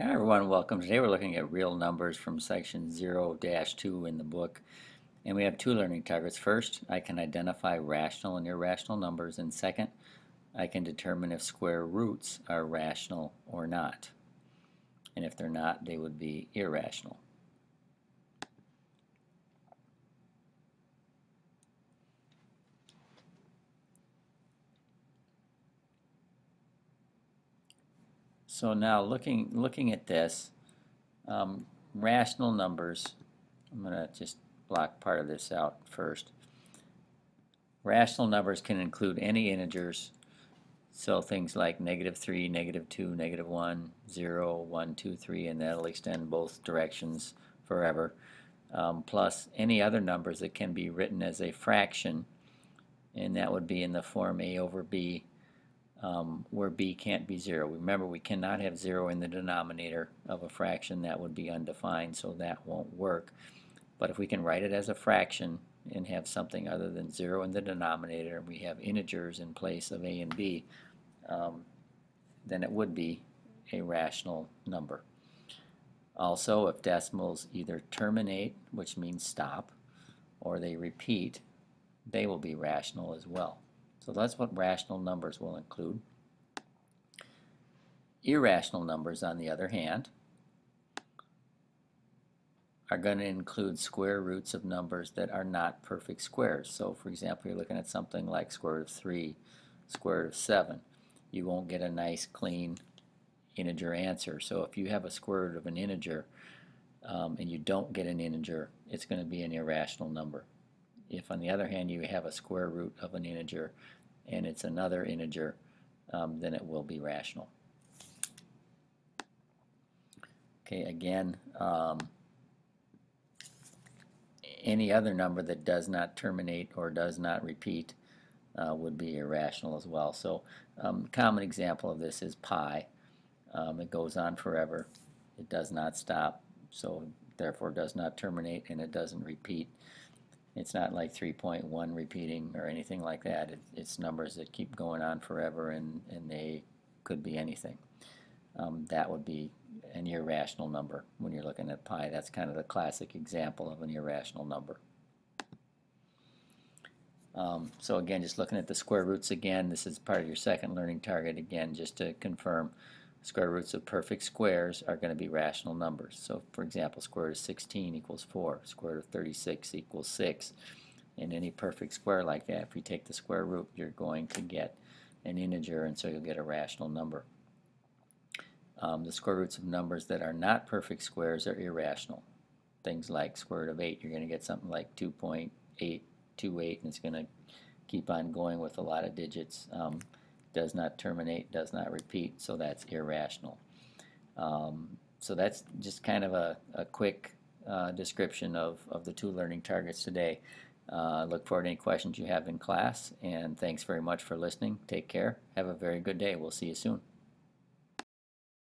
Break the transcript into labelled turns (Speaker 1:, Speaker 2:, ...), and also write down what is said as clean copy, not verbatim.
Speaker 1: Hi everyone, welcome. Today we're looking at real numbers from section 0-2 in the book. And we have two learning targets. First, I can identify rational and irrational numbers. And second, I can determine if square roots are rational or not. And if they're not, they would be irrational. So now looking at this, rational numbers, I'm going to just block part of this out first. Rational numbers can include any integers. So things like -3, -2, -1, 0, 1, 2, 3, and that'll extend both directions forever. Plus any other numbers that can be written as a fraction, and that would be in the form a over b, where b can't be 0. Remember, we cannot have 0 in the denominator of a fraction. That would be undefined, so that won't work. But if we can write it as a fraction and have something other than 0 in the denominator, and we have integers in place of a and b, then it would be a rational number. Also, if decimals either terminate, which means stop, or they repeat, they will be rational as well. So that's what rational numbers will include. Irrational numbers, on the other hand, are going to include square roots of numbers that are not perfect squares. So for example, you're looking at something like square root of 3, square root of 7. You won't get a nice clean integer answer. So if you have a square root of an integer and you don't get an integer, it's going to be an irrational number. If on the other hand you have a square root of an integer and it's another integer, then it will be rational. Okay, again, any other number that does not terminate or does not repeat would be irrational as well. So common example of this is pi. It goes on forever. It does not stop, so therefore does not terminate, and it doesn't repeat. It's not like 3.1 repeating or anything like that. It's numbers that keep going on forever, and they could be anything. That would be an irrational number when you're looking at pi. That's kind of the classic example of an irrational number. So again, just looking at the square roots again, this is part of your second learning target. Again, just to confirm, square roots of perfect squares are going to be rational numbers. So for example, square root of 16 equals 4, square root of 36 equals 6. In any perfect square like that, if you take the square root, you're going to get an integer, and so you'll get a rational number. The square roots of numbers that are not perfect squares are irrational. Things like square root of 8, you're going to get something like 2.828, and it's going to keep on going with a lot of digits. Does not terminate, does not repeat, so that's irrational. So that's just kind of a quick description of the two learning targets today. Look forward to any questions you have in class, and thanks very much for listening. Take care. Have a very good day. We'll see you soon.